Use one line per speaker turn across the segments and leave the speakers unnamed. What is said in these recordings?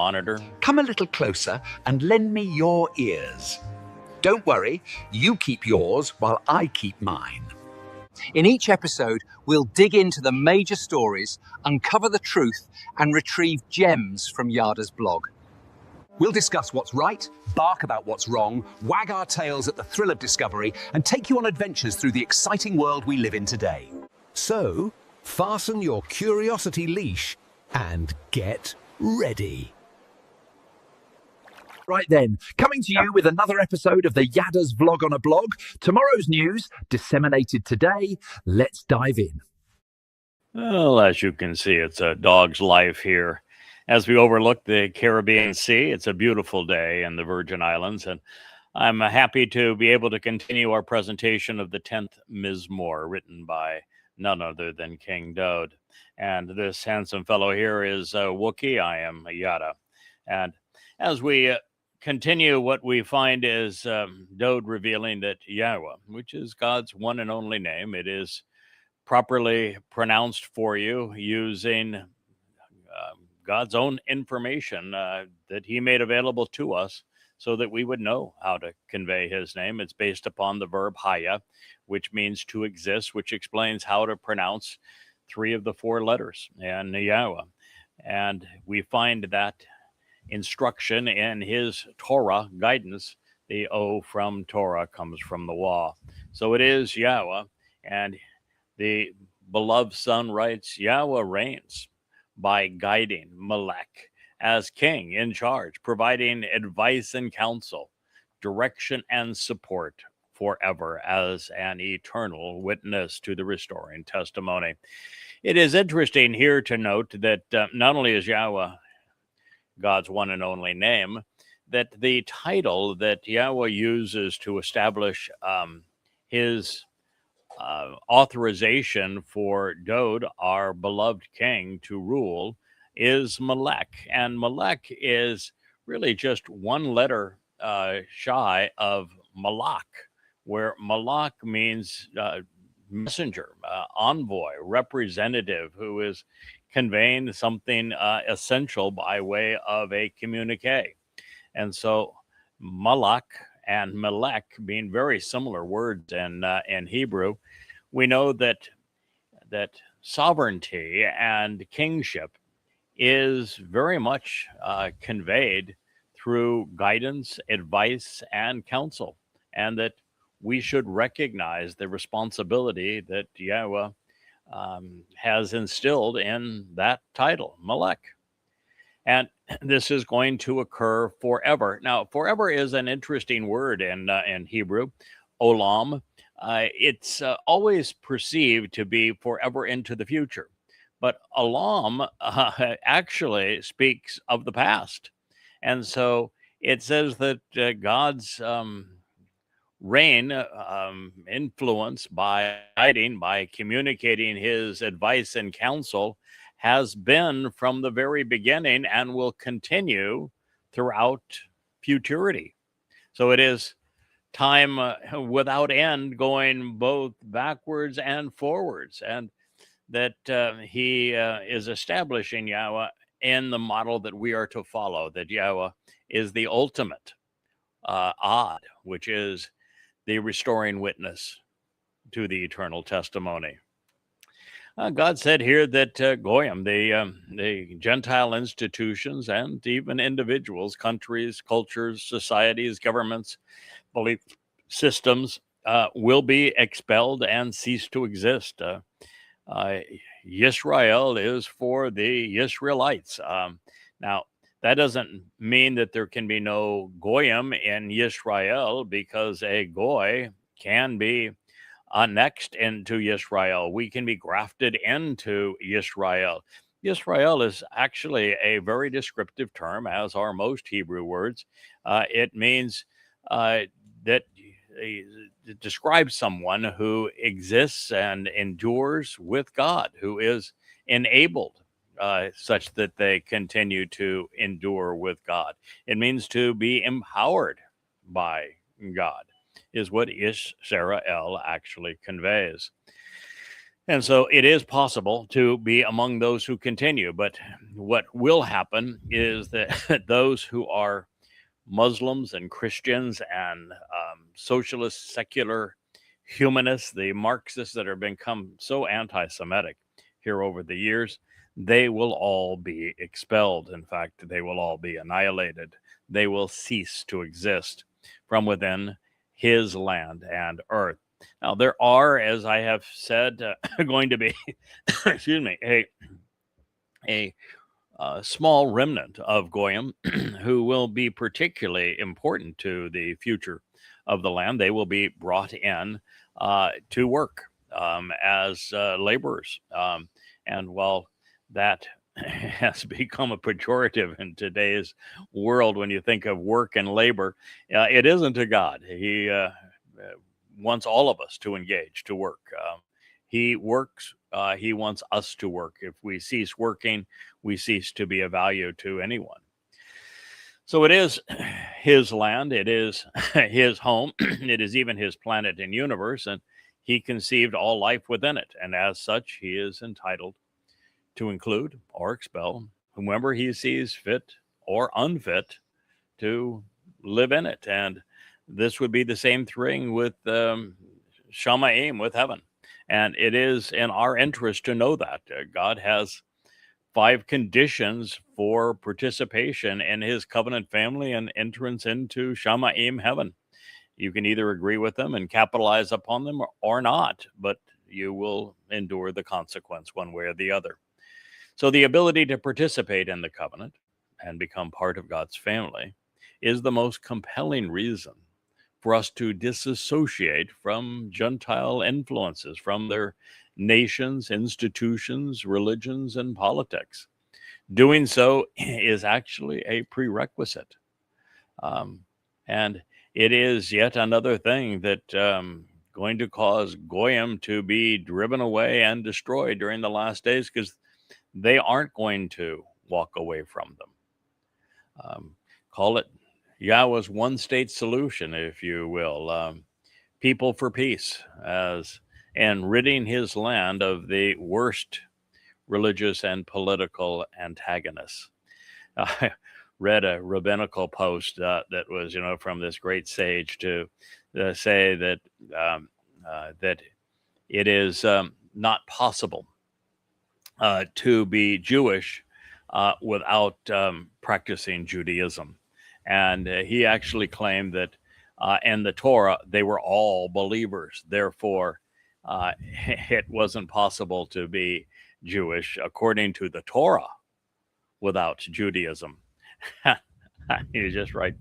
monitor.
Come a little closer and lend me your ears. Don't worry, you keep yours while I keep mine.
In each episode, we'll dig into the major stories, uncover the truth, and retrieve gems from Yada's blog.
We'll discuss what's right, bark about what's wrong, wag our tails at the thrill of discovery, and take you on adventures through the exciting world we live in today. So, fasten your curiosity leash and get ready.
Right then, coming to you with another episode of the Yada's Vlog on a Blog. Tomorrow's news, disseminated today. Let's dive in.
Well, as you can see, it's a dog's life here. As we overlook the Caribbean Sea, it's a beautiful day in the Virgin Islands, and I'm happy to be able to continue our presentation of the 10th Mizmowr, written by none other than King Dowd. And this handsome fellow here is Wookiee. I am Yada. And as we continue, what we find is Dowd revealing that Yahowah, which is God's one and only name, it is properly pronounced for you using God's own information that he made available to us so that we would know how to convey his name. It's based upon the verb haya, which means to exist, which explains how to pronounce 3 of the 4 letters in Yahowah. And we find that instruction in his Torah guidance. The O from Torah comes from the Wa. So it is Yahowah, and the beloved son writes, Yahowah reigns by guiding Melech as king in charge, providing advice and counsel, direction and support forever as an eternal witness to the restoring testimony. It is interesting here to note that not only is Yahowah God's one and only name, that the title that Yahowah uses to establish his authorization for Dowd, our beloved king, to rule is Melech. And Melech is really just one letter shy of Malach, where Malach means messenger, envoy, representative, who is conveying something essential by way of a communique. And so Malach and Melech being very similar words in Hebrew, we know that sovereignty and kingship is very much conveyed through guidance, advice, and counsel, and that we should recognize the responsibility that Yahowah has instilled in that title, Melech. And this is going to occur forever. Now, forever is an interesting word in Hebrew, olam. It's always perceived to be forever into the future. But olam actually speaks of the past. And so it says that God's reign, influenced by guiding, by communicating his advice and counsel, has been from the very beginning and will continue throughout futurity. So it is time without end, going both backwards and forwards, and that he is establishing Yahowah in the model that we are to follow, that Yahowah is the ultimate Ad, which is the restoring witness to the eternal testimony. God said here that Goyim, the Gentile institutions and even individuals, countries, cultures, societies, governments, belief systems will be expelled and cease to exist. Yisra'el is for the Israelites. Now, that doesn't mean that there can be no Goyim in Yisra'el, because a Goy can be annexed into Yisra'el. We can be grafted into Yisra'el. Yisra'el is actually a very descriptive term, as are most Hebrew words. It means that it describes someone who exists and endures with God, who is enabled such that they continue to endure with God. It means to be empowered by God, is what Yisra'el actually conveys. And so it is possible to be among those who continue. But what will happen is that those who are Muslims and Christians and socialist, secular humanists, the Marxists that have become so anti-Semitic here over the years, they will all be expelled. In fact, they will all be annihilated. They will cease to exist from within his land and earth. Now, there are, as I have said, going to be, excuse me, a small remnant of Goyim who will be particularly important to the future of the land. They will be brought in to work as laborers. And while that has become a pejorative in today's world, when you think of work and labor, it isn't to God. He wants all of us to engage, to work. He works. He wants us to work. If we cease working, we cease to be of value to anyone. So it is his land. It is his home. It is even his planet and universe. And he conceived all life within it. And as such, he is entitled to include or expel whomever he sees fit or unfit to live in it. And this would be the same thing with Shamayim, with heaven. And it is in our interest to know that God has 5 conditions for participation in his covenant family and entrance into Shamayim, heaven. You can either agree with them and capitalize upon them or not, but you will endure the consequence one way or the other. So the ability to participate in the covenant and become part of God's family is the most compelling reason for us to disassociate from Gentile influences, from their nations, institutions, religions, and politics. Doing so is actually a prerequisite. And it is yet another thing that going to cause Goyim to be driven away and destroyed during the last days, because they aren't going to walk away from them. Call it Yahweh's one-state solution, if you will. People for peace, and ridding his land of the worst religious and political antagonists. I read a rabbinical post that was, from this great sage to say that that it is not possible to be Jewish without practicing Judaism. And he actually claimed that in the Torah, they were all believers. Therefore, it wasn't possible to be Jewish according to the Torah without Judaism. You just write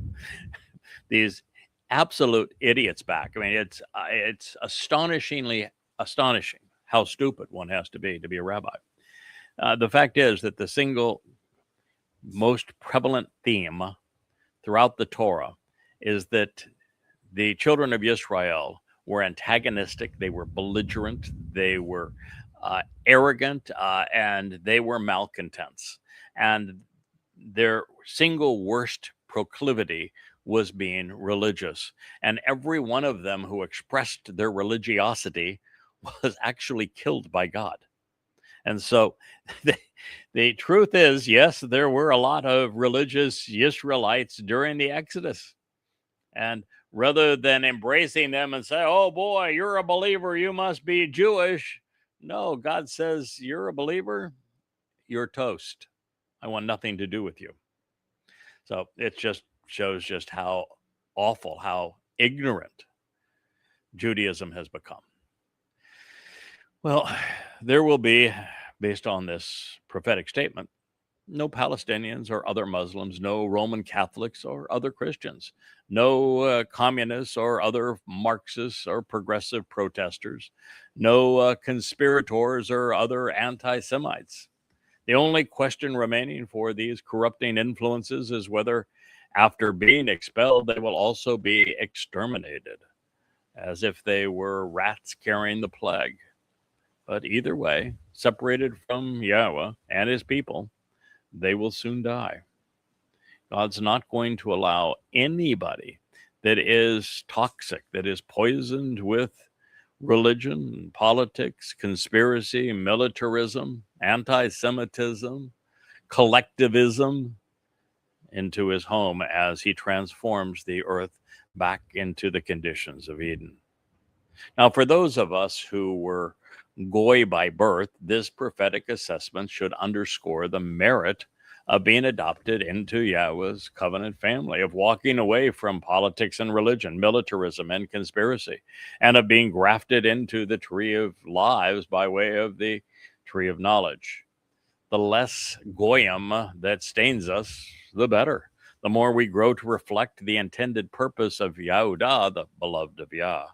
these absolute idiots back. I mean, it's astonishingly astonishing how stupid one has to be a rabbi. The fact is that the single most prevalent theme throughout the Torah is that the children of Yisra'el were antagonistic, they were belligerent, they were arrogant, and they were malcontents. And their single worst proclivity was being religious. And every one of them who expressed their religiosity was actually killed by God. And so the truth is, yes, there were a lot of religious Israelites during the Exodus. And rather than embracing them and say, oh boy, you're a believer, you must be Jewish. No, God says, you're a believer, you're toast. I want nothing to do with you. So it just shows just how awful, how ignorant Judaism has become. Well, there will be, based on this prophetic statement, no Palestinians or other Muslims, no Roman Catholics or other Christians, no communists or other Marxists or progressive protesters, no conspirators or other anti-Semites. The only question remaining for these corrupting influences is whether, after being expelled, they will also be exterminated, as if they were rats carrying the plague. But either way, separated from Yahweh and his people, they will soon die. God's not going to allow anybody that is toxic, that is poisoned with religion, politics, conspiracy, militarism, anti-Semitism, collectivism into his home as he transforms the earth back into the conditions of Eden. Now, for those of us who were Goy by birth, this prophetic assessment should underscore the merit of being adopted into Yahweh's covenant family, of walking away from politics and religion, militarism and conspiracy, and of being grafted into the tree of lives by way of the tree of knowledge. The less goyim that stains us, the better. The more we grow to reflect the intended purpose of Yahudah, the beloved of Yah,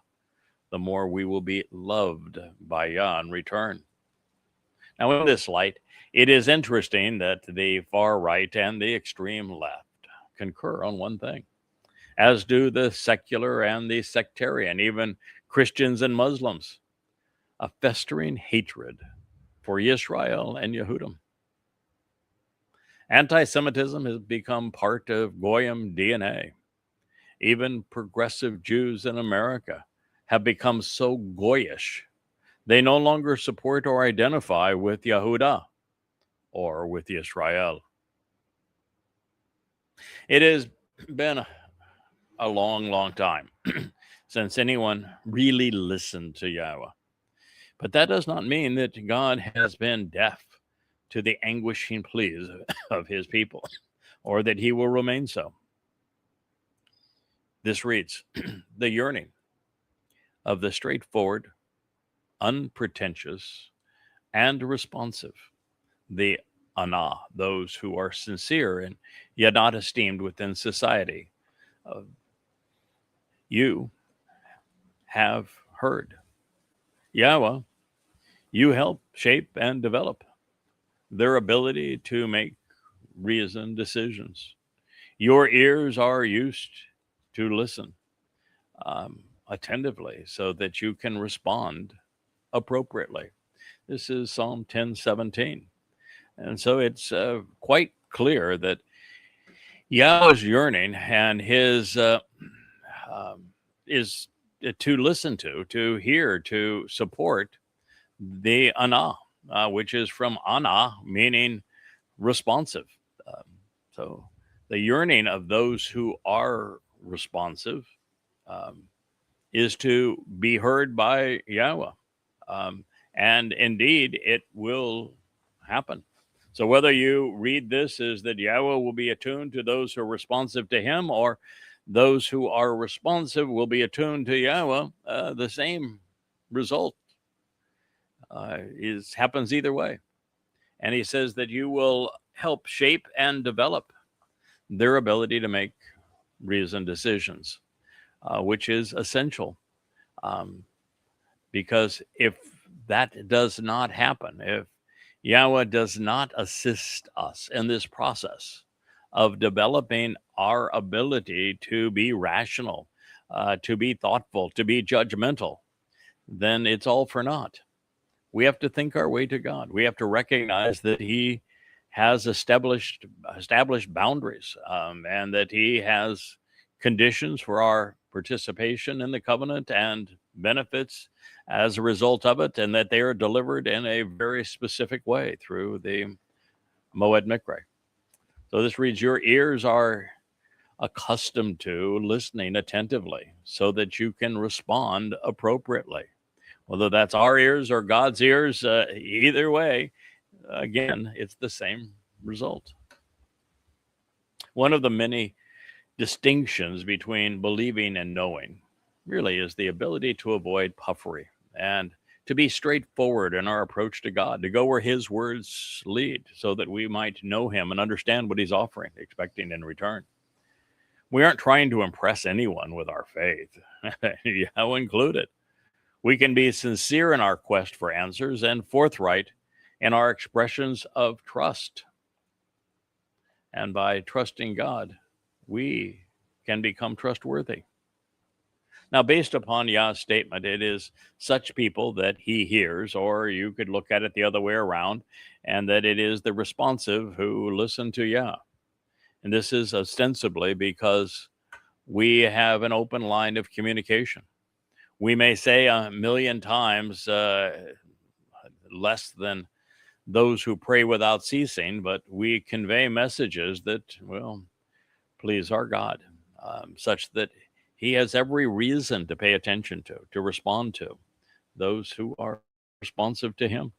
the more we will be loved by Yah in return. Now, in this light, it is interesting that the far right and the extreme left concur on one thing, as do the secular and the sectarian, even Christians and Muslims, a festering hatred for Yisra'el and Yehudim. Anti-Semitism has become part of Goyim DNA. Even progressive Jews in America have become so Goyish, they no longer support or identify with Yahudah or with Yisra'el. It has been a long, long time since anyone really listened to Yahweh. But that does not mean that God has been deaf to the anguishing pleas of his people, or that he will remain so. This reads, the yearning of the straightforward, unpretentious, and responsive, the ana, those who are sincere and yet not esteemed within society. You have heard. Yahweh, you help shape and develop their ability to make reasoned decisions. Your ears are used to listen attentively so that you can respond appropriately. This is Psalm 10:17. And so it's quite clear that Yahweh's yearning and his is to listen to hear, to support the ana, which is from ana, meaning responsive. So the yearning of those who are responsive is to be heard by Yahweh. And indeed, it will happen. So whether you read this as that Yahweh will be attuned to those who are responsive to him, or those who are responsive will be attuned to Yahweh, the same result happens either way. And he says that you will help shape and develop their ability to make reasoned decisions, which is essential. Because if that does not happen, if Yahweh does not assist us in this process of developing our ability to be rational, to be thoughtful, to be judgmental, then it's all for naught. We have to think our way to God. We have to recognize that he has established boundaries, and that he has conditions for our participation in the covenant and benefits as a result of it, and that they are delivered in a very specific way through the Moed Mikre. So this reads, your ears are accustomed to listening attentively so that you can respond appropriately. Whether that's our ears or God's ears, either way, again, it's the same result. One of the many distinctions between believing and knowing really is the ability to avoid puffery and to be straightforward in our approach to God, to go where his words lead so that we might know him and understand what he's offering, expecting in return. We aren't trying to impress anyone with our faith, Yahweh included. We can be sincere in our quest for answers and forthright in our expressions of trust. And by trusting God, we can become trustworthy. Now, based upon Yah's statement, it is such people that he hears, or you could look at it the other way around, and that it is the responsive who listen to Yah. And this is ostensibly because we have an open line of communication. We may say 1,000,000 times less than those who pray without ceasing, but we convey messages that, well, please our God, such that he has every reason to pay attention to respond to those who are responsive to him.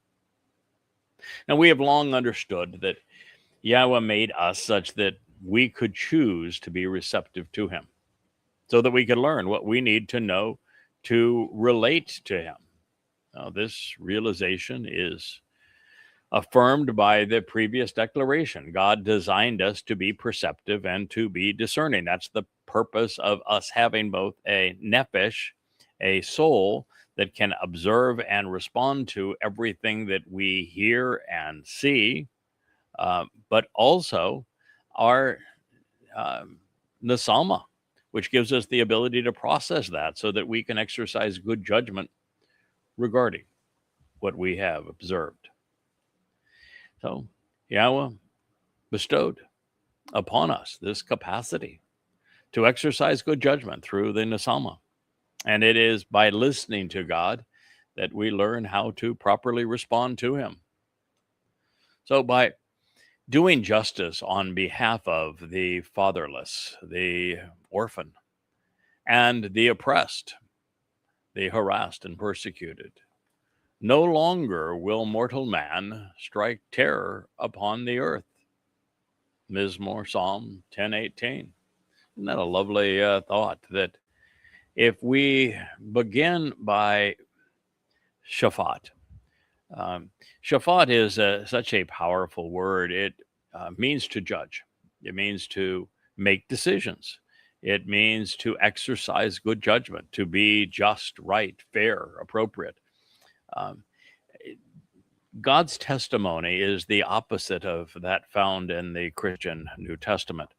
Now, we have long understood that Yahweh made us such that we could choose to be receptive to him, so that we could learn what we need to know to relate to him. Now, this realization is affirmed by the previous declaration. God designed us to be perceptive and to be discerning. That's the purpose of us having both a nephesh, a soul that can observe and respond to everything that we hear and see, but also our nesama, which gives us the ability to process that so that we can exercise good judgment regarding what we have observed. So Yahweh bestowed upon us this capacity to exercise good judgment through the nesama. And it is by listening to God that we learn how to properly respond to him. So by doing justice on behalf of the fatherless, the orphan, and the oppressed, the harassed and persecuted, no longer will mortal man strike terror upon the earth. Mizmowr, Psalm 10:18. Isn't that a lovely thought? That if we begin by Shaphat, Shaphat is such a powerful word. It means to judge. It means to make decisions. It means to exercise good judgment, to be just, right, fair, appropriate. God's testimony is the opposite of that found in the Christian New Testament.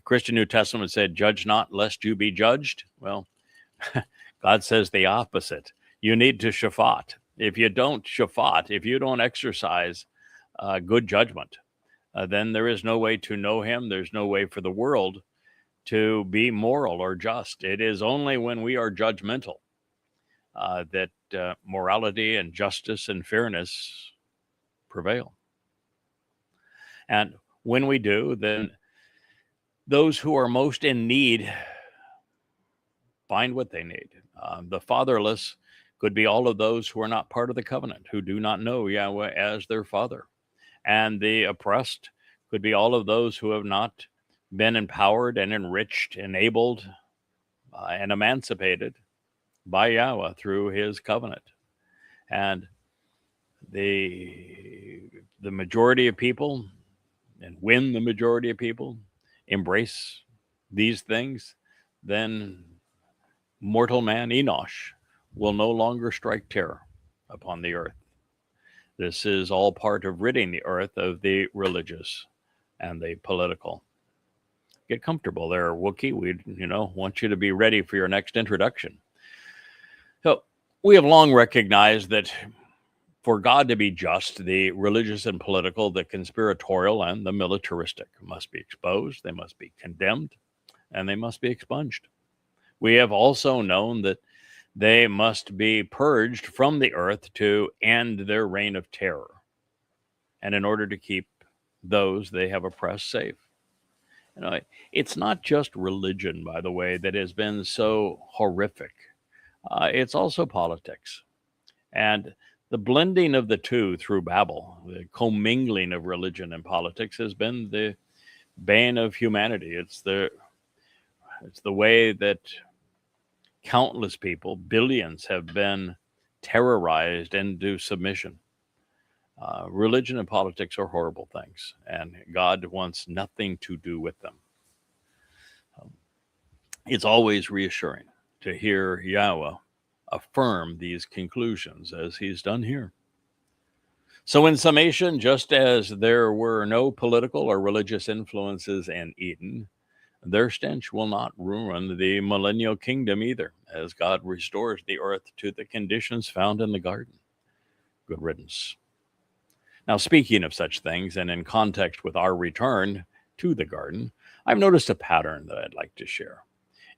Christian New Testament said, "Judge not, lest you be judged." Well, God says the opposite. You need to shaphat. If you don't shaphat, if you don't exercise good judgment, then there is no way to know him. There's no way for the world to be moral or just. It is only when we are judgmental that morality and justice and fairness prevail. And when we do, then those who are most in need find what they need. The fatherless could be all of those who are not part of the covenant, who do not know Yahweh as their father. And the oppressed could be all of those who have not been empowered and enriched, enabled, and emancipated by Yahweh through his covenant. And the majority of people, and when the majority of people embrace these things, then mortal man, Enosh, will no longer strike terror upon the earth. This is all part of ridding the earth of the religious and the political. Get comfortable there, Wookiee. We, want you to be ready for your next introduction. So we have long recognized that for God to be just, the religious and political, the conspiratorial, and the militaristic must be exposed, they must be condemned, and they must be expunged. We have also known that they must be purged from the earth to end their reign of terror, and in order to keep those they have oppressed safe. It's not just religion, by the way, that has been so horrific. It's also politics. And the blending of the two through Babel, the commingling of religion and politics, has been the bane of humanity. It's the way that countless people, billions, have been terrorized into submission. Religion and politics are horrible things, and God wants nothing to do with them. It's always reassuring to hear Yahweh affirm these conclusions as he's done here. So in summation, just as there were no political or religious influences in Eden, their stench will not ruin the millennial kingdom either, as God restores the earth to the conditions found in the garden. Good riddance. Now, speaking of such things, and in context with our return to the garden, I've noticed a pattern that I'd like to share.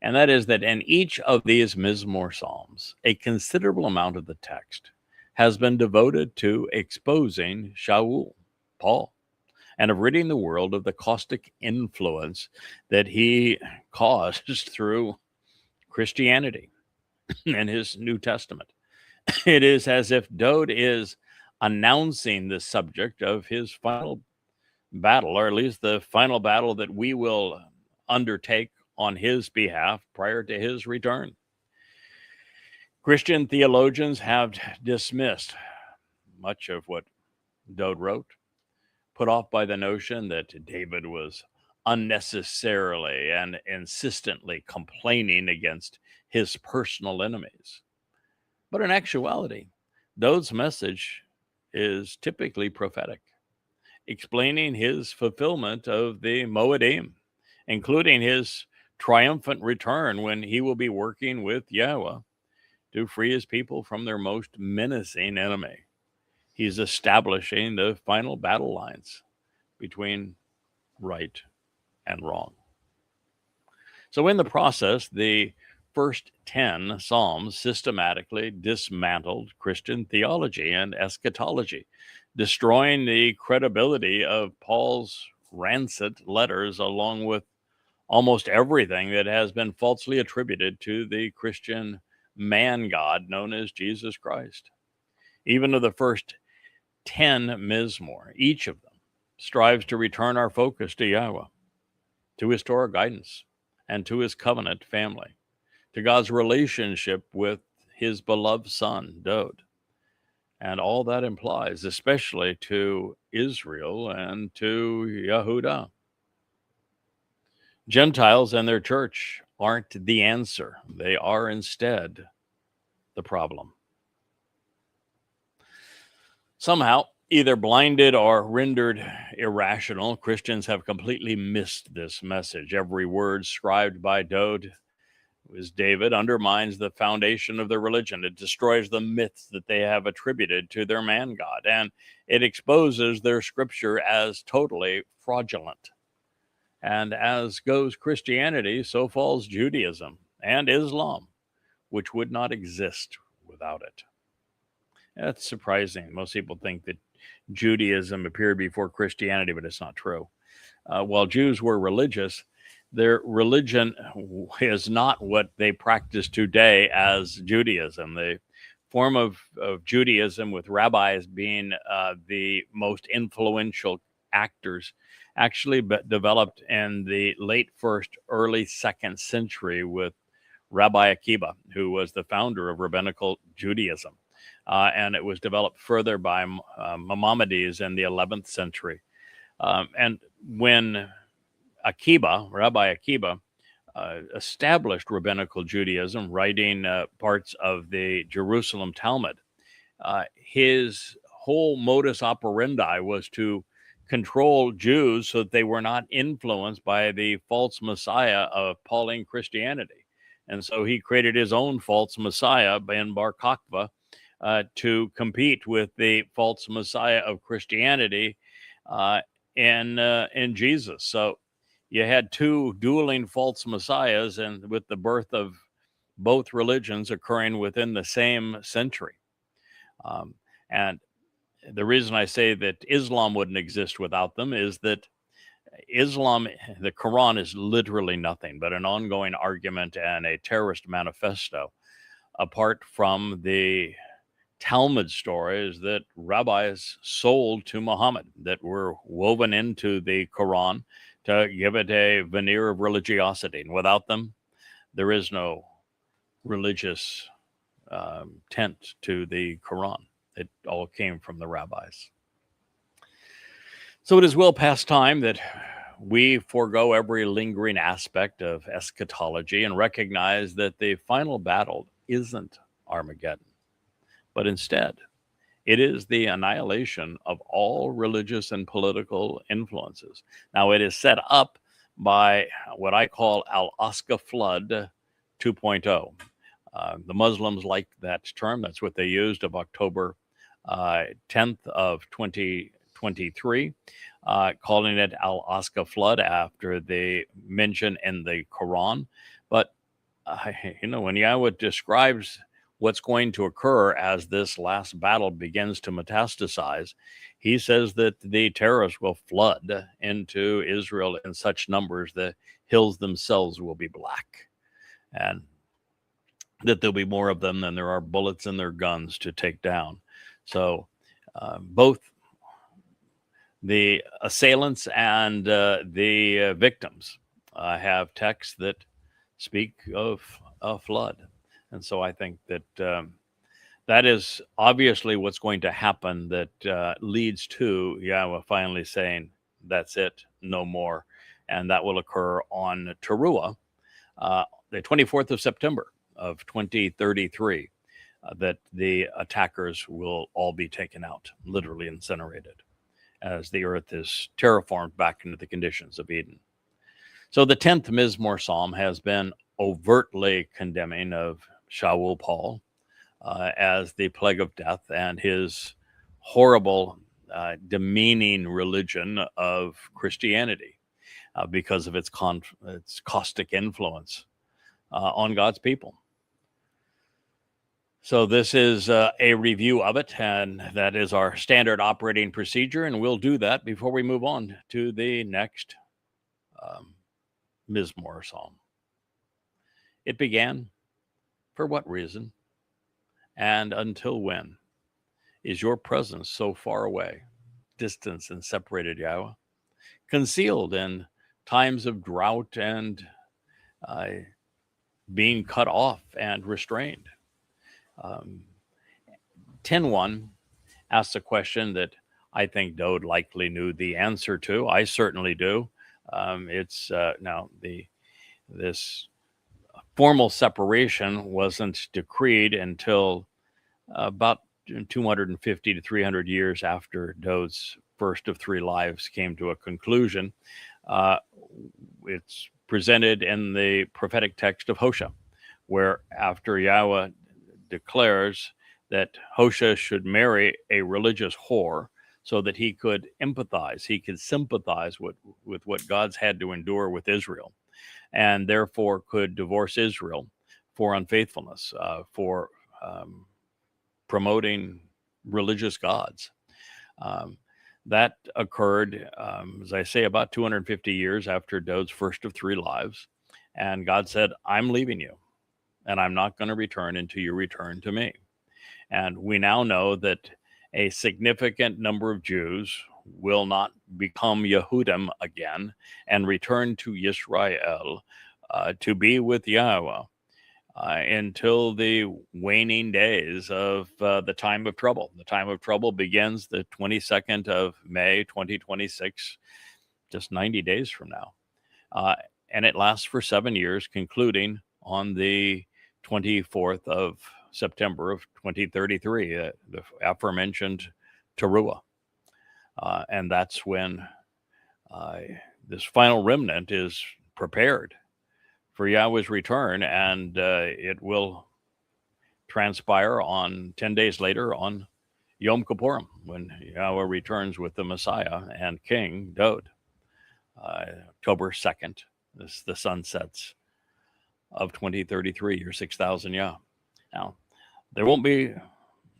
And that is that in each of these Mizmowr psalms, a considerable amount of the text has been devoted to exposing Shaul, Paul, and of ridding the world of the caustic influence that he caused through Christianity and his New Testament. It is as if Dowd is announcing the subject of his final battle, or at least the final battle that we will undertake on his behalf prior to his return. Christian theologians have dismissed much of what Dowd wrote, put off by the notion that David was unnecessarily and insistently complaining against his personal enemies. But in actuality, Dowd's message is typically prophetic, explaining his fulfillment of the Moedim, including his triumphant return when he will be working with Yahowah to free his people from their most menacing enemy. He's establishing the final battle lines between right and wrong. So in the process, the first 10 Psalms systematically dismantled Christian theology and eschatology, destroying the credibility of Paul's rancid letters, along with almost everything that has been falsely attributed to the Christian man-God known as Jesus Christ. Even of the first 10 Mizmowr, each of them strives to return our focus to Yahowah, to his Torah guidance, and to his covenant family, to God's relationship with his beloved son, Dowd, and all that implies, especially to Israel and to Yehudah. Gentiles and their church aren't the answer. They are instead the problem. Somehow, either blinded or rendered irrational, Christians have completely missed this message. Every word scribed by Dowd, as David, undermines the foundation of their religion. It destroys the myths that they have attributed to their man God, and it exposes their scripture as totally fraudulent. And as goes Christianity, so falls Judaism and Islam, which would not exist without it. That's surprising. Most people think that Judaism appeared before Christianity, but it's not true. While Jews were religious, their religion is not what they practice today as Judaism. The form of Judaism, with rabbis being the most influential actors, actually developed in the late first, early second century with Rabbi Akiba, who was the founder of rabbinical Judaism. And it was developed further by Maimonides in the 11th century. And when Rabbi Akiba, established rabbinical Judaism, writing parts of the Jerusalem Talmud, his whole modus operandi was to control Jews so that they were not influenced by the false messiah of Pauline Christianity. And so he created his own false messiah in Bar Kokhba to compete with the false messiah of Christianity in Jesus. So you had two dueling false messiahs, and with the birth of both religions occurring within the same century. And the reason I say that Islam wouldn't exist without them is that Islam, the Quran, is literally nothing but an ongoing argument and a terrorist manifesto, apart from the Talmud stories that rabbis sold to Muhammad that were woven into the Quran to give it a veneer of religiosity. And without them, there is no religious tent to the Quran. It all came from the rabbis. So it is well past time that we forego every lingering aspect of eschatology and recognize that the final battle isn't Armageddon, but instead, it is the annihilation of all religious and political influences. Now, it is set up by what I call Al-Aqsa Flood 2.0. The Muslims like that term. That's what they used of October 10th of 2023, calling it Al-Aqsa Flood after the mention in the Quran. But when Yahweh describes what's going to occur as this last battle begins to metastasize, he says that the terrorists will flood into Israel in such numbers the hills themselves will be black, and that there'll be more of them than there are bullets in their guns to take down. So both the assailants and the victims have texts that speak of a flood. And so I think that that is obviously what's going to happen, that leads to Yahweh finally saying, that's it, no more. And that will occur on Taruw'ah, the 24th of September of 2033, that the attackers will all be taken out, literally incinerated, as the earth is terraformed back into the conditions of Eden. So the 10th Mizmowr psalm has been overtly condemning of Shaul Paul as the plague of death and his horrible, demeaning religion of Christianity because of its caustic influence on God's people. So this is a review of it, and that is our standard operating procedure, and we'll do that before we move on to the next Mizmowr psalm. It began, for what reason, and until when is your presence so far away, distanced and separated, Yahweh, concealed in times of drought and being cut off and restrained? 10:1 asks a question that I think Dowd likely knew the answer to. I certainly do. It's now this formal separation wasn't decreed until about 250 to 300 years after Dowd's first of three lives came to a conclusion. It's presented in the prophetic text of Hosea, where after Yahweh declares that Hosea should marry a religious whore so that he could empathize, he could sympathize with what God's had to endure with Israel, and therefore could divorce Israel for unfaithfulness, for promoting religious gods. That occurred, as I say, about 250 years after Dowd's first of three lives. And God said, I'm leaving you, and I'm not going to return until you return to me. And we now know that a significant number of Jews will not become Yehudim again and return to Yisra'el to be with Yahweh until the waning days of the time of trouble. The time of trouble begins the 22nd of May, 2026, just 90 days from now. And it lasts for 7 years, concluding on the 24th of September of 2033, the aforementioned Taruw'ah. And that's when this final remnant is prepared for Yahweh's return, and it will transpire on 10 days later on Yom Kippurim, when Yahweh returns with the Messiah and King Dowd. October 2nd, the sun sets of 2033, year 6,000 Yah. Now, there won't be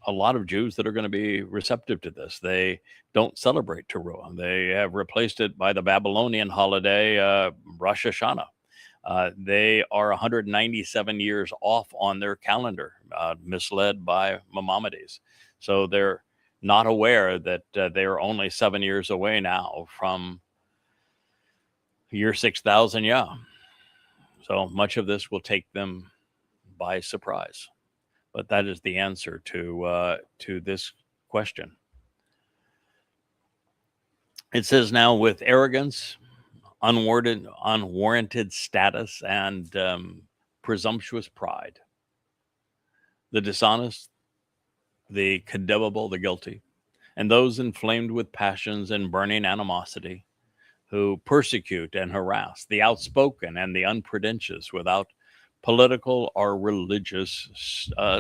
a lot of Jews that are going to be receptive to this. They don't celebrate Taruw'ah. They have replaced it by the Babylonian holiday, Rosh Hashanah. They are 197 years off on their calendar, misled by Maimonides. So they're not aware that they're only 7 years away now from year 6,000 Yah. So much of this will take them by surprise. But that is the answer to this question. It says now, with arrogance, unwarranted status, and presumptuous pride, the dishonest, the condemnable, the guilty, and those inflamed with passions and burning animosity, who persecute and harass the outspoken and the unpretentious without political or religious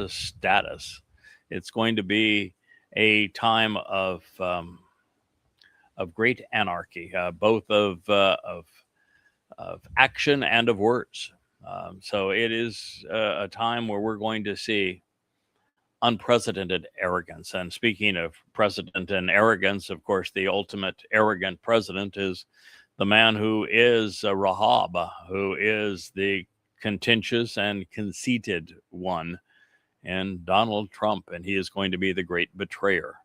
status. It's going to be a time of great anarchy, both of action and of words. So it is a time where we're going to see unprecedented arrogance. And speaking of precedent and arrogance, of course, the ultimate arrogant president is the man who is Rahab, who is the contentious and conceited one, and Donald Trump, and he is going to be the great betrayer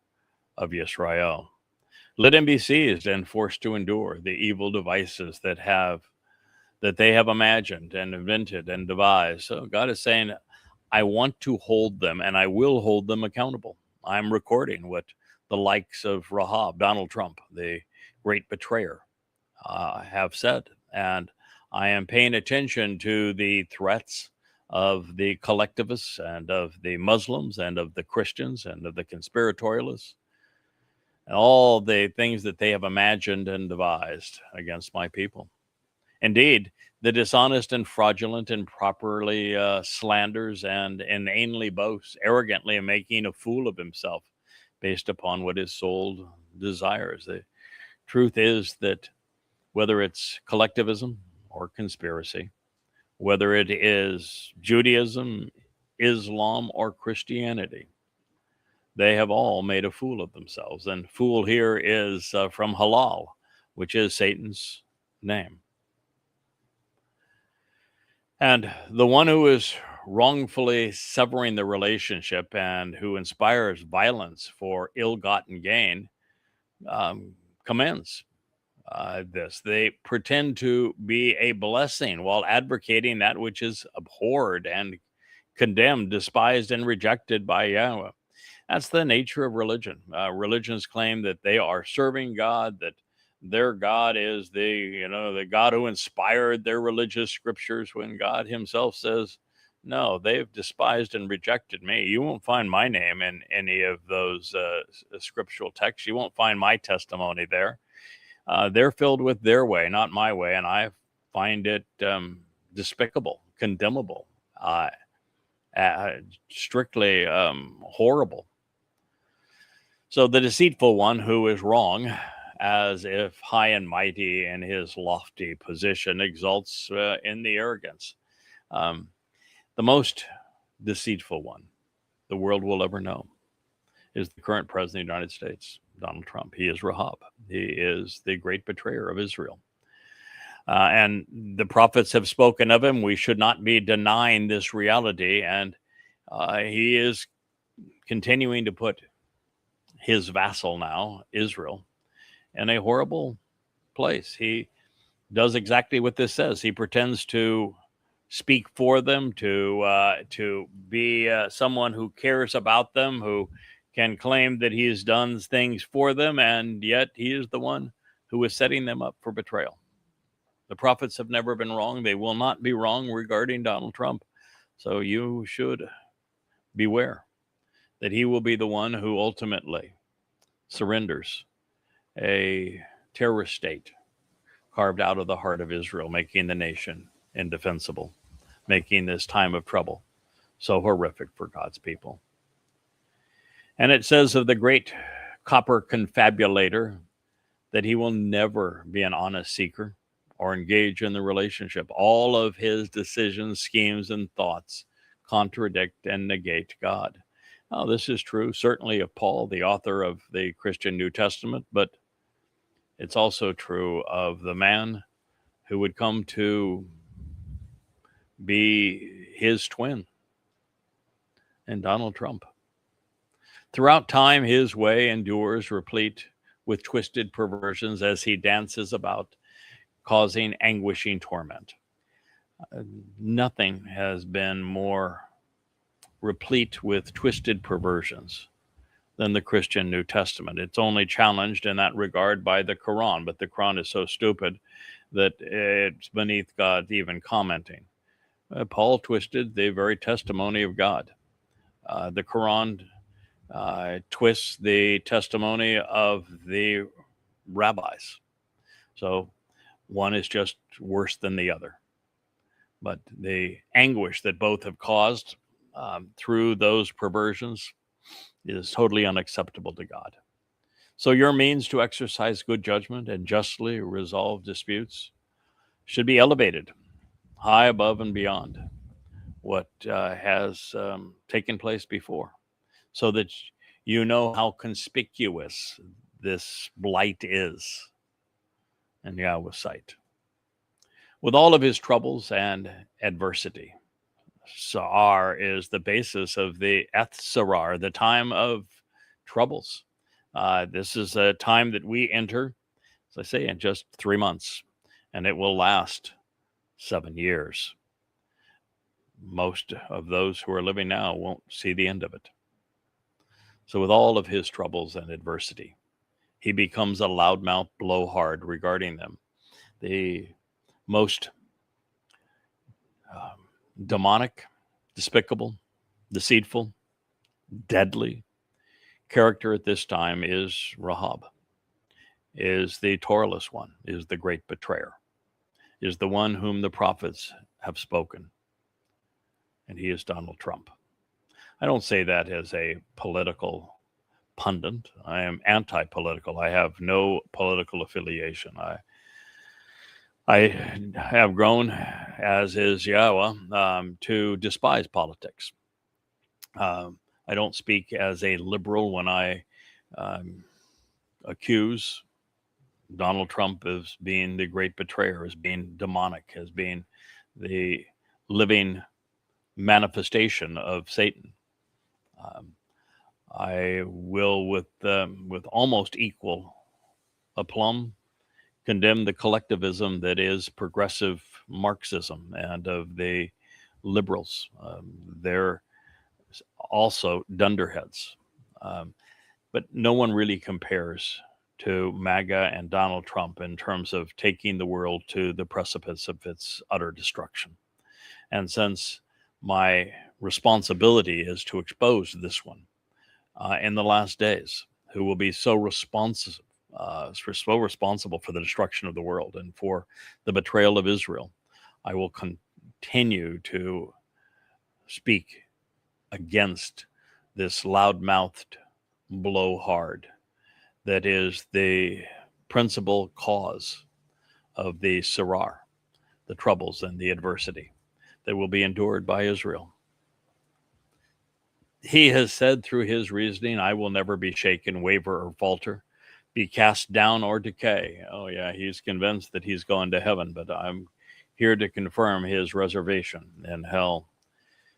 of Yisra'el. Let him be seized and forced to endure the evil devices that they have imagined and invented and devised. So God is saying, I want to hold them, and I will hold them accountable. I'm recording what the likes of Rahab, Donald Trump, the great betrayer, have said. And I am paying attention to the threats of the collectivists and of the Muslims and of the Christians and of the conspiratorialists and all the things that they have imagined and devised against my people. Indeed, the dishonest and fraudulent and improperly slanders and inanely boasts, arrogantly making a fool of himself based upon what his soul desires. The truth is that whether it's collectivism or conspiracy, whether it is Judaism, Islam, or Christianity, they have all made a fool of themselves. And fool here is from halal, which is Satan's name. And the one who is wrongfully severing the relationship and who inspires violence for ill-gotten gain commends this. They pretend to be a blessing while advocating that which is abhorred and condemned, despised, and rejected by Yahweh. That's the nature of religion. Religions claim that they are serving God, that their God is the God who inspired their religious scriptures, when God himself says, no, they've despised and rejected me. You won't find my name in any of those scriptural texts. You won't find my testimony there. They're filled with their way, not my way, and I find it despicable, condemnable, strictly horrible. So the deceitful one who is wrong, as if high and mighty in his lofty position, exalts in the arrogance. The most deceitful one the world will ever know is the current president of the United States, Donald Trump. He is Rahab. He is the great betrayer of Israel. And the prophets have spoken of him. We should not be denying this reality. And he is continuing to put his vassal now, Israel, in a horrible place. He does exactly what this says. He pretends to speak for them, to be someone who cares about them, who can claim that he has done things for them, and yet he is the one who is setting them up for betrayal. The prophets have never been wrong. They will not be wrong regarding Donald Trump. So you should beware that he will be the one who ultimately surrenders a terrorist state carved out of the heart of Israel, making the nation indefensible, making this time of trouble so horrific for God's people. And it says of the great copper confabulator that he will never be an honest seeker or engage in the relationship. All of his decisions, schemes, and thoughts contradict and negate God. Now, this is true certainly of Paul, the author of the Christian New Testament, but it's also true of the man who would come to be his twin, and Donald Trump. Throughout time, his way endures, replete with twisted perversions as he dances about, causing anguishing torment. Nothing has been more replete with twisted perversions than the Christian New Testament. It's only challenged in that regard by the Quran, but the Quran is so stupid that it's beneath God even commenting. Paul twisted the very testimony of God. The Quran twists the testimony of the rabbis. So one is just worse than the other. But the anguish that both have caused through those perversions is totally unacceptable to God. So your means to exercise good judgment and justly resolve disputes should be elevated high above and beyond what has taken place before, so that you know how conspicuous this blight is in Yahweh's sight. With all of his troubles and adversity, tsarar is the basis of the Eth Tsarah, the time of troubles. This is a time that we enter, as I say, in just 3 months, and it will last 7 years. Most of those who are living now won't see the end of it. So with all of his troubles and adversity, he becomes a loudmouth blowhard regarding them. The most demonic, despicable, deceitful, deadly character at this time is Rahab, is the Toraless one, is the great betrayer, is the one whom the prophets have spoken, and he is Donald Trump. I don't say that as a political pundit. I am anti-political. I have no political affiliation. I have grown, as is Yahowah, to despise politics. I don't speak as a liberal when I accuse Donald Trump as being the great betrayer, as being demonic, as being the living manifestation of Satan. I will, with almost equal aplomb, condemn the collectivism that is progressive Marxism and of the liberals. They're also dunderheads. But no one really compares to MAGA and Donald Trump in terms of taking the world to the precipice of its utter destruction. And since my responsibility is to expose this one in the last days, who will be so responsible for the destruction of the world and for the betrayal of Israel, I will continue to speak against this loud-mouthed blowhard that is the principal cause of the tsarar, the troubles and the adversity that will be endured by Israel. He has said through his reasoning, I will never be shaken, waver, or falter, be cast down or decay. Oh yeah, he's convinced that he's going to heaven, but I'm here to confirm his reservation in hell.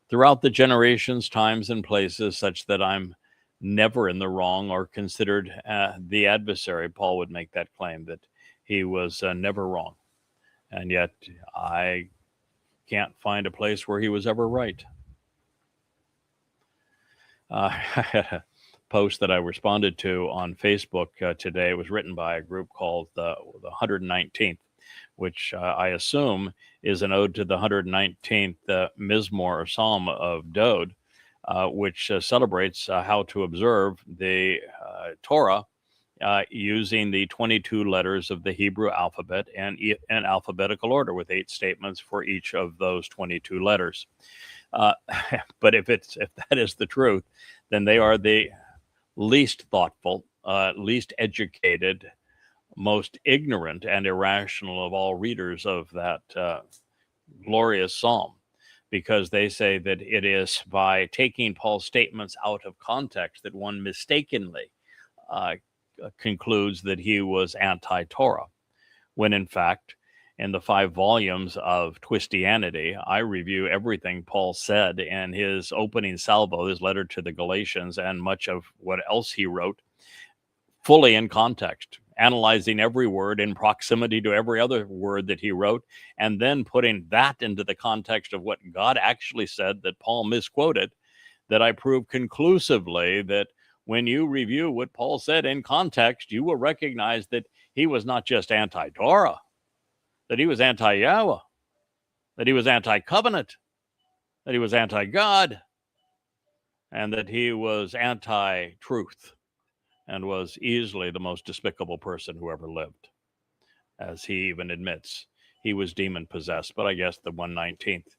Throughout the generations, times, and places, such that I'm never in the wrong or considered the adversary, Paul would make that claim, that he was never wrong. And yet I can't find a place where he was ever right. I had a post that I responded to on Facebook today. It was written by a group called the 119th, which I assume is an ode to the 119th Mizmowr or Psalm of Dowd, which celebrates how to observe the Torah using the 22 letters of the Hebrew alphabet and in alphabetical order, with 8 statements for each of those 22 letters. But if that is the truth, then they are the least thoughtful, least educated, most ignorant and irrational of all readers of that glorious psalm, because they say that it is by taking Paul's statements out of context that one mistakenly concludes that he was anti-Towrah, when in fact, in the 5 volumes of Twistianity, I review everything Paul said in his opening salvo, his letter to the Galatians, and much of what else he wrote, fully in context, analyzing every word in proximity to every other word that he wrote, and then putting that into the context of what God actually said that Paul misquoted, that I prove conclusively that when you review what Paul said in context, you will recognize that he was not just anti-Towrah, that he was anti-Yahowah, that he was anti-covenant, that he was anti-God, and that he was anti-truth, and was easily the most despicable person who ever lived. As he even admits, he was demon-possessed, but I guess the 119th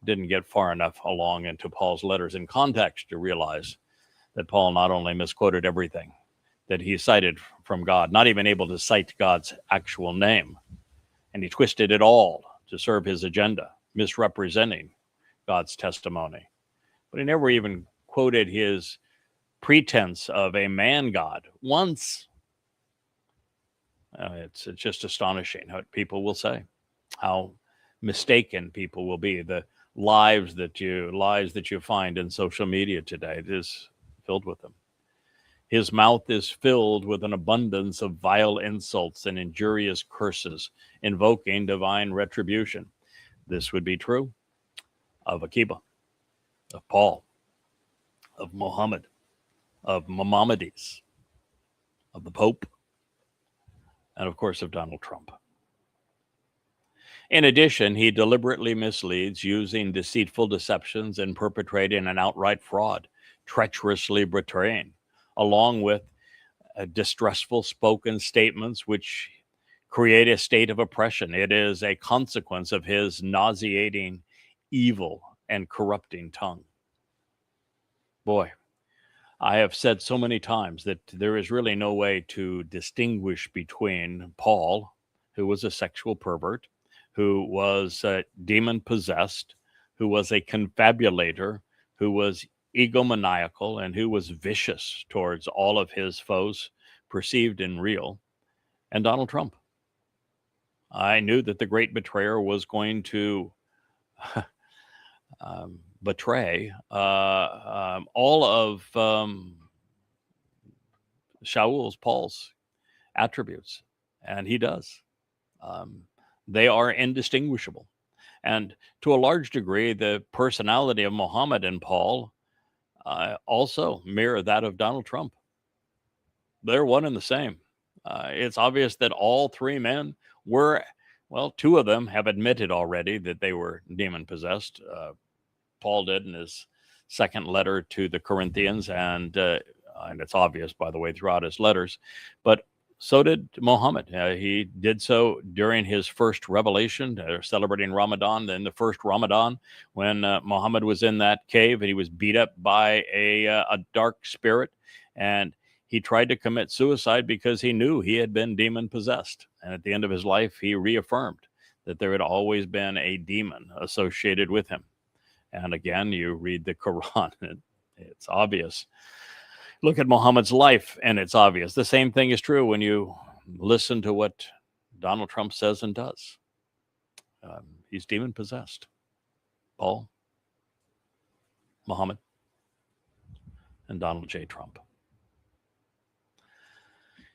didn't get far enough along into Paul's letters in context to realize that Paul not only misquoted everything that he cited from God, not even able to cite God's actual name, and he twisted it all to serve his agenda, misrepresenting God's testimony. But he never even quoted his pretense of a man God once. It's just astonishing what people will say, how mistaken people will be. The lies that you find in social media today, it is filled with them. His mouth is filled with an abundance of vile insults and injurious curses, invoking divine retribution. This would be true of Akiba, of Paul, of Muhammad, of Maimonides, of the Pope, and of course of Donald Trump. In addition, he deliberately misleads, using deceitful deceptions and perpetrating an outright fraud, treacherously betraying, along with distressful spoken statements which create a state of oppression. It is a consequence of his nauseating, evil, and corrupting tongue. Boy, I have said so many times that there is really no way to distinguish between Paul, who was a sexual pervert, who was demon-possessed, who was a confabulator, who was egomaniacal, and who was vicious towards all of his foes, perceived and real, and Donald Trump. I knew that the great betrayer was going to betray all of Paul's attributes, and he does. They are indistinguishable. And to a large degree, the personality of Muhammad and Paul also mirror that of Donald Trump. They're one and the same. It's obvious that all three men were, well, two of them have admitted already that they were demon-possessed. Paul did in his second letter to the Corinthians, and it's obvious, by the way, throughout his letters. But so did Muhammad. He did so during his first revelation, celebrating Ramadan. Then the first Ramadan, when Muhammad was in that cave and he was beat up by a dark spirit, and he tried to commit suicide because he knew he had been demon-possessed. And at the end of his life, he reaffirmed that there had always been a demon associated with him. And again, you read the Quran, and it's obvious. Look at Muhammad's life, and it's obvious. The same thing is true when you listen to what Donald Trump says and does. He's demon-possessed. Paul, Muhammad, and Donald J. Trump.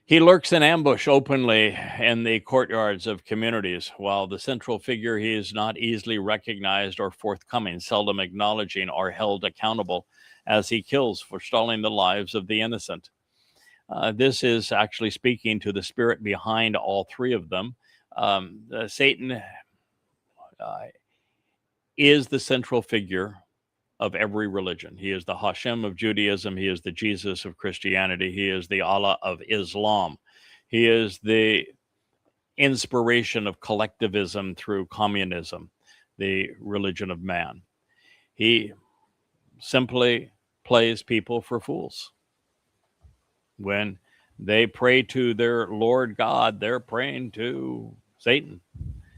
He lurks in ambush openly in the courtyards of communities, while the central figure he is not easily recognized or forthcoming, seldom acknowledging or held accountable, as he kills, forestalling the lives of the innocent. This is actually speaking to the spirit behind all three of them. Satan is the central figure of every religion. He is the Hashem of Judaism. He is the Jesus of Christianity. He is the Allah of Islam. He is the inspiration of collectivism through communism, the religion of man. He simply plays people for fools. When they pray to their Lord God, they're praying to Satan.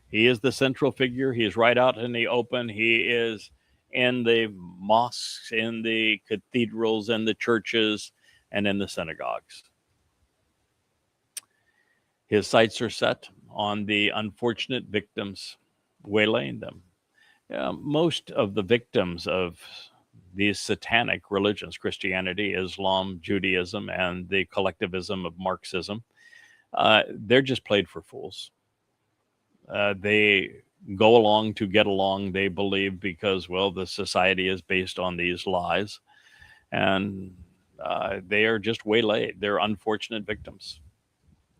He is the central figure. He is right out in the open. He is in the mosques, in the cathedrals, in the churches, and in the synagogues. His sights are set on the unfortunate victims, waylaying them. Most of the victims of these satanic religions, Christianity, Islam, Judaism, and the collectivism of Marxism, they're just played for fools. They go along to get along, they believe, because, well, the society is based on these lies. And they are just waylaid. They're unfortunate victims.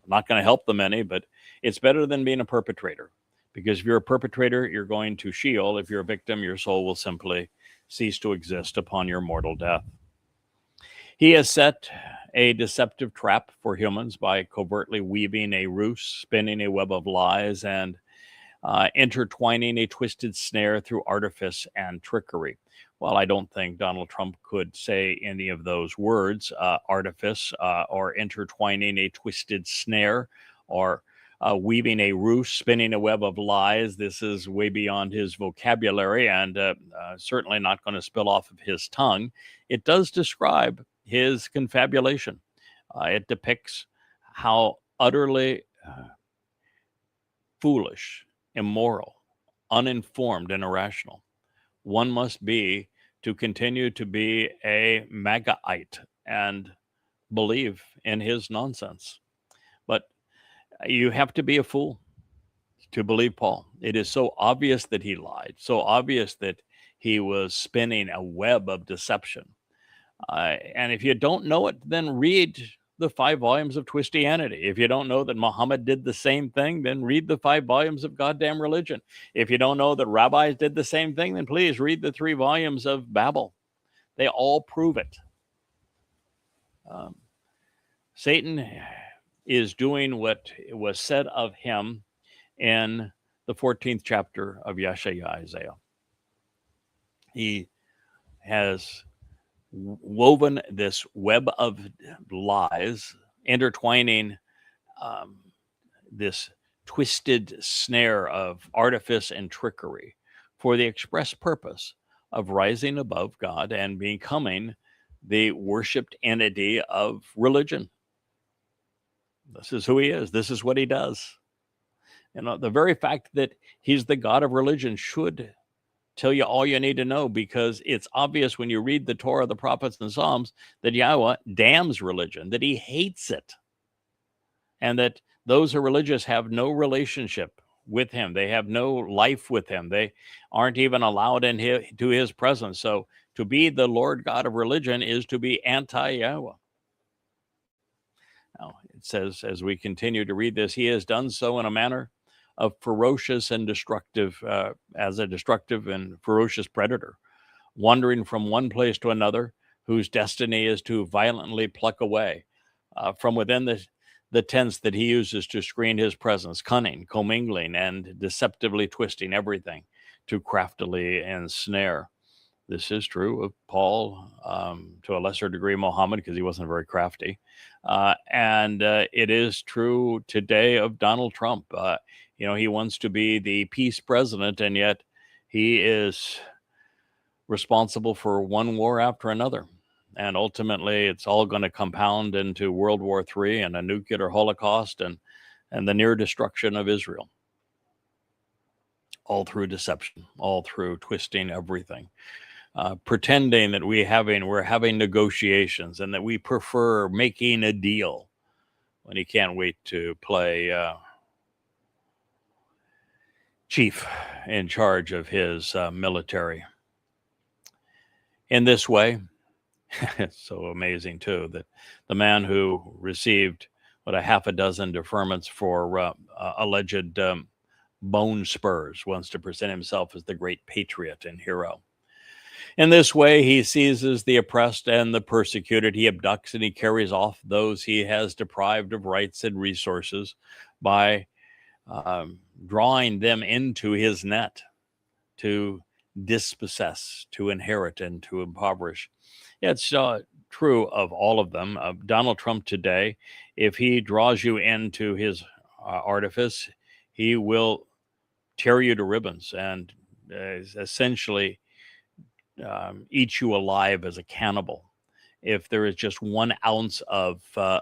I'm not going to help them any, but it's better than being a perpetrator. Because if you're a perpetrator, you're going to Sheol. If you're a victim, your soul will simply cease to exist upon your mortal death. He has set a deceptive trap for humans by covertly weaving a ruse, spinning a web of lies, and intertwining a twisted snare through artifice and trickery. Well, I don't think Donald Trump could say any of those words, artifice or intertwining a twisted snare or weaving a ruse, spinning a web of lies. This is way beyond his vocabulary and certainly not going to spill off of his tongue. It does describe his confabulation. It depicts how utterly foolish, immoral, uninformed, and irrational one must be to continue to be a MAGAite and believe in his nonsense. But you have to be a fool to believe Paul. It is so obvious that he lied, so obvious that he was spinning a web of deception. And if you don't know it, then read the 5 volumes of Twistianity. If you don't know that Muhammad did the same thing, then read the 5 volumes of Goddamn Religion. If you don't know that rabbis did the same thing, then please read the 3 volumes of Babel. They all prove it. Satan is doing what was said of him in the 14th chapter of Isaiah. He has woven this web of lies, intertwining this twisted snare of artifice and trickery for the express purpose of rising above God and becoming the worshipped entity of religion. This is who he is. This is what he does. You know, the very fact that he's the God of religion should tell you all you need to know, because it's obvious when you read the Torah, the prophets, and Psalms that Yahweh damns religion, that he hates it, and that those who are religious have no relationship with him. They have no life with him. They aren't even allowed into his presence. So to be the Lord God of religion is to be anti-Yahowah. Now, it says, as we continue to read this, he has done so in a manner of ferocious and destructive, as a destructive and ferocious predator, wandering from one place to another, whose destiny is to violently pluck away from within the tents that he uses to screen his presence, cunning, commingling, and deceptively twisting everything to craftily ensnare. This is true of Paul, to a lesser degree Muhammad, because he wasn't very crafty. And it is true today of Donald Trump. You know, he wants to be the peace president, and yet he is responsible for one war after another. And ultimately, it's all going to compound into World War III and a nuclear holocaust and the near destruction of Israel. All through deception, all through twisting everything. Pretending that we're having negotiations and that we prefer making a deal when he can't wait to play chief in charge of his military. In this way, it's so amazing too that the man who received a half a dozen deferments for alleged bone spurs wants to present himself as the great patriot and hero. In this way, he seizes the oppressed and the persecuted. He abducts and he carries off those he has deprived of rights and resources by drawing them into his net to dispossess, to inherit, and to impoverish. It's true of all of them. Donald Trump today, if he draws you into his artifice, he will tear you to ribbons and essentially eat you alive as a cannibal. If there is just 1 ounce of a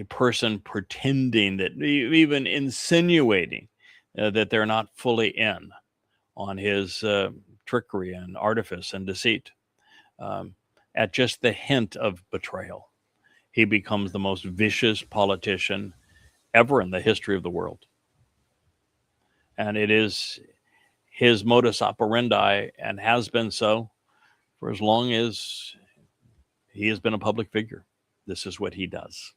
person pretending that, even insinuating that they're not fully in on his trickery and artifice and deceit, at just the hint of betrayal, he becomes the most vicious politician ever in the history of the world. And it is his modus operandi, and has been so for as long as he has been a public figure. This is what he does,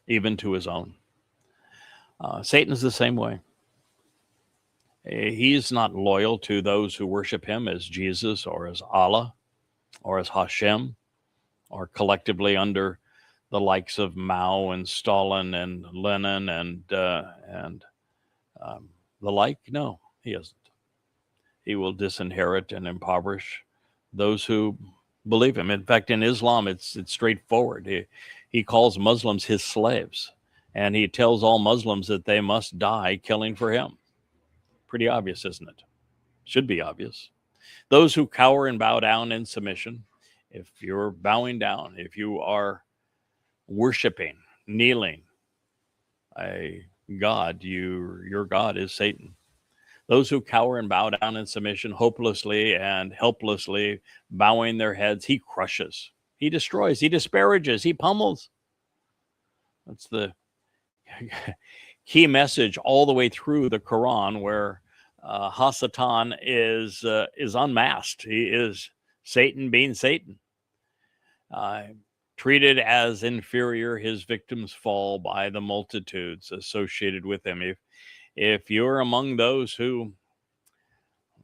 even to his own. Satan's the same way. He's not loyal to those who worship him as Jesus or as Allah or as Hashem, or collectively under the likes of Mao and Stalin and Lenin and the like. No, he isn't. He will disinherit and impoverish those who believe him. In fact, in Islam, it's straightforward. He calls Muslims his slaves, and he tells all Muslims that they must die killing for him. Pretty obvious, isn't it? Should be obvious. Those who cower and bow down in submission, if you're bowing down, if you are worshiping, kneeling a God, your God is Satan. Those who cower and bow down in submission, hopelessly and helplessly bowing their heads, he crushes, he destroys, he disparages, he pummels. That's the key message all the way through the Quran, where Hasatan is unmasked. He is Satan being Satan. Treated as inferior, his victims fall by the multitudes associated with him. If you're among those who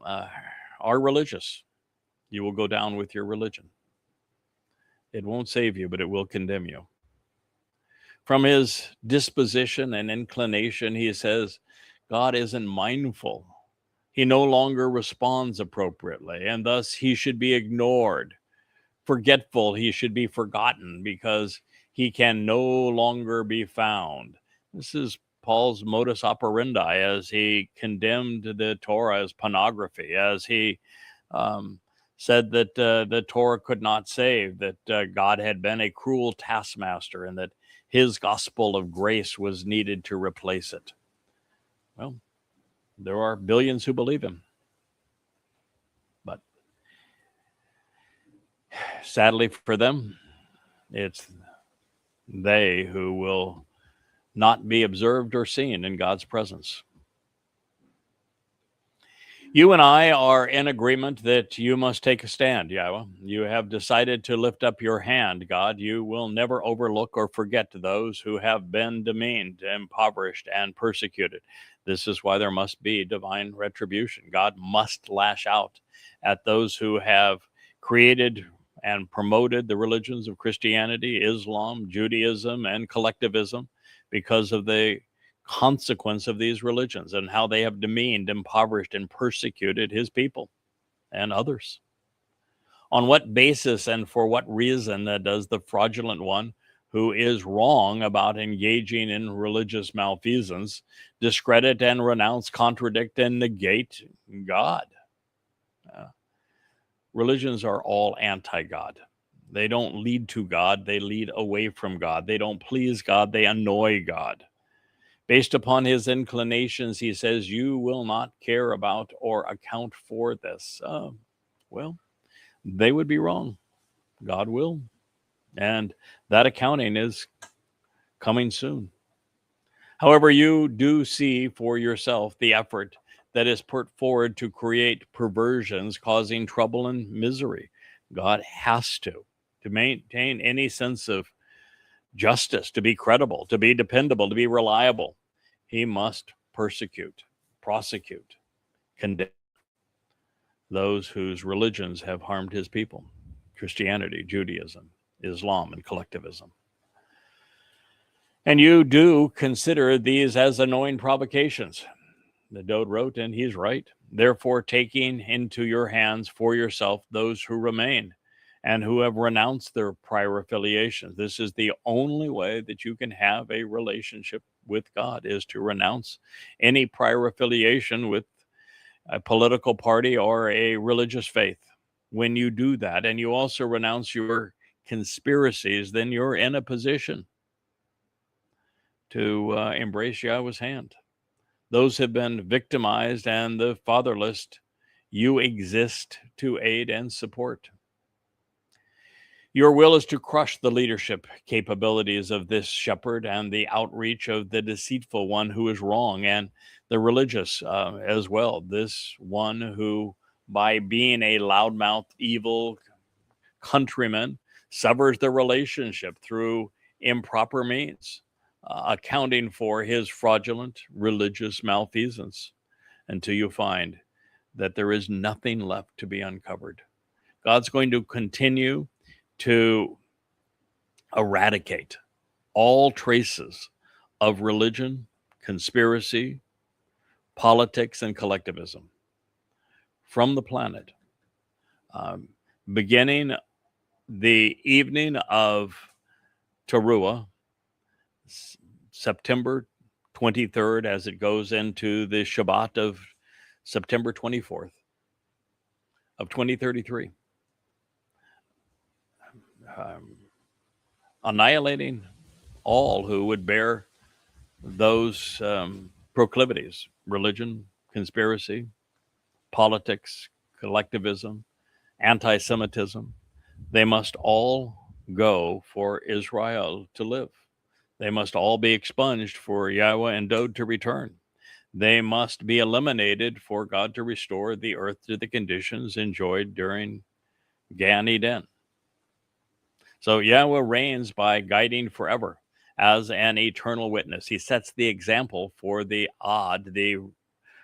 are religious, you will go down with your religion. It won't save you, but it will condemn you. From his disposition and inclination, he says, God isn't mindful. He no longer responds appropriately, and thus he should be ignored. Forgetful, he should be forgotten, because he can no longer be found. This is Paul's modus operandi as he condemned the Torah as pornography, as he said that the Torah could not save, that God had been a cruel taskmaster, and that his gospel of grace was needed to replace it. Well, there are billions who believe him. But sadly for them, it's they who will not be observed or seen in God's presence. You and I are in agreement that you must take a stand, Yahweh. You have decided to lift up your hand, God. You will never overlook or forget those who have been demeaned, impoverished, and persecuted. This is why there must be divine retribution. God must lash out at those who have created and promoted the religions of Christianity, Islam, Judaism, and collectivism because of the consequence of these religions and how they have demeaned, impoverished, and persecuted his people and others. On what basis and for what reason does the fraudulent one who is wrong about engaging in religious malfeasance discredit and renounce, contradict, and negate God? Religions are all anti-God. They don't lead to God, they lead away from God. They don't please God, they annoy God. Based upon his inclinations, he says, you will not care about or account for this. Well, they would be wrong. God will. And that accounting is coming soon. However, you do see for yourself the effort that is put forward to create perversions causing trouble and misery. God has to maintain any sense of justice, to be credible, to be dependable, to be reliable. He must persecute, prosecute, condemn those whose religions have harmed his people: Christianity, Judaism, Islam, and collectivism. And you do consider these as annoying provocations. The Dowd wrote, and he's right. Therefore, taking into your hands for yourself those who remain and who have renounced their prior affiliations. This is the only way that you can have a relationship with God, is to renounce any prior affiliation with a political party or a religious faith. When you do that, and you also renounce your conspiracies, then you're in a position to embrace Yahweh's hand. Those have been victimized and the fatherless, you exist to aid and support. Your will is to crush the leadership capabilities of this shepherd and the outreach of the deceitful one who is wrong, and the religious as well. This one who, by being a loudmouth, evil countryman, severs the relationship through improper means, accounting for his fraudulent religious malfeasance, until you find that there is nothing left to be uncovered. God's going to continue to eradicate all traces of religion, conspiracy, politics, and collectivism from the planet. Beginning the evening of Taruw'ah, September 23rd, as it goes into the Shabbat of September 24th of 2033. Annihilating all who would bear those proclivities: religion, conspiracy, politics, collectivism, anti-Semitism. They must all go for Yisra'el to live. They must all be expunged for Yahowah and Dowd to return. They must be eliminated for God to restore the earth to the conditions enjoyed during Gan Eden. So Yahowah reigns by guiding forever as an eternal witness. He sets the example for the odd, the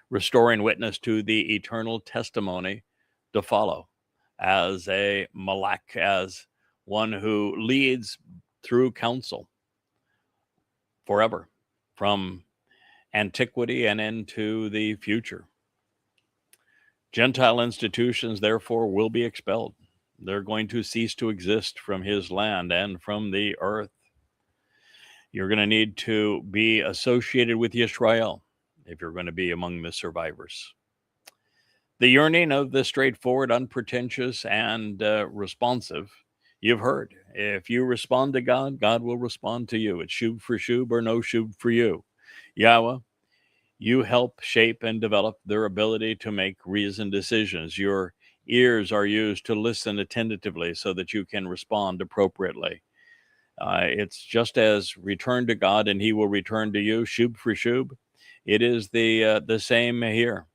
restoring witness to the eternal testimony to follow, as a malak, as one who leads through counsel forever, from antiquity and into the future. Gentile institutions, therefore, will be expelled. They're going to cease to exist from his land and from the earth. You're going to need to be associated with Yisra'el if you're going to be among the survivors. The yearning of the straightforward, unpretentious, and responsive, you've heard. If you respond to God, God will respond to you. It's shub for shub or no shub for you. Yahowah, you help shape and develop their ability to make reasoned decisions. Your ears are used to listen attentively so that you can respond appropriately. It's just as return to God and he will return to you, shub for shub. It is the same here.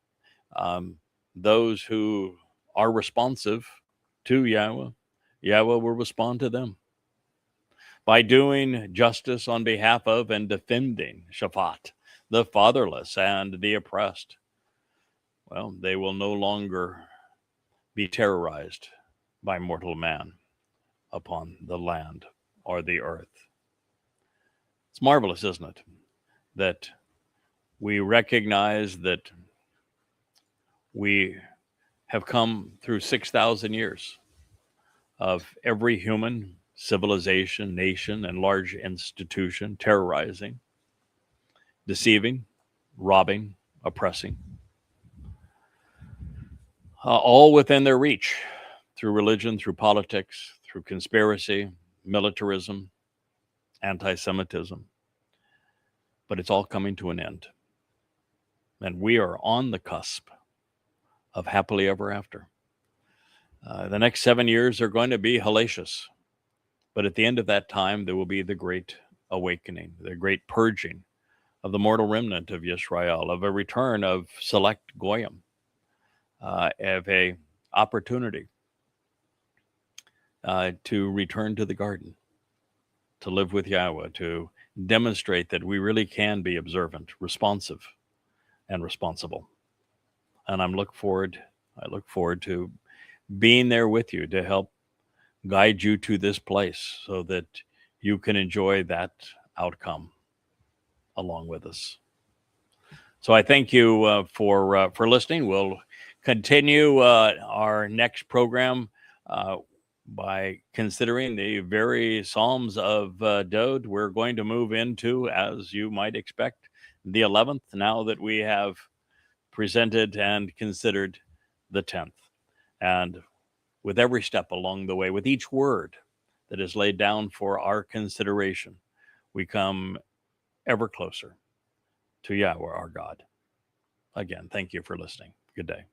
Those who are responsive to Yahowah, Yahowah will respond to them. By doing justice on behalf of and defending Shaphat, the fatherless and the oppressed, well, they will no longer be terrorized by mortal man upon the land or the earth. It's marvelous, isn't it, that we recognize that we have come through 6,000 years of every human civilization, nation, and large institution terrorizing, deceiving, robbing, oppressing, all within their reach, through religion, through politics, through conspiracy, militarism, anti-Semitism. But it's all coming to an end. And we are on the cusp of happily ever after. The next 7 years are going to be hellacious. But at the end of that time, there will be the great awakening, the great purging of the mortal remnant of Yisra'el, of a return of select goyim, of a opportunity to return to the garden, to live with Yahowah, to demonstrate that we really can be observant, responsive, and responsible. And I look forward to being there with you to help guide you to this place so that you can enjoy that outcome along with us. So I thank you for listening. We'll continue our next program by considering the very Psalms of Dowd. We're going to move into, as you might expect, the 11th, now that we have presented and considered the 10th. And with every step along the way, with each word that is laid down for our consideration, we come ever closer to Yahowah, our God. Again, thank you for listening. Good day.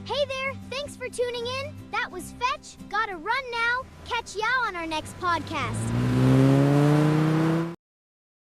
Hey there, thanks for tuning in. That was Fetch. Gotta run now. Catch y'all on our next podcast.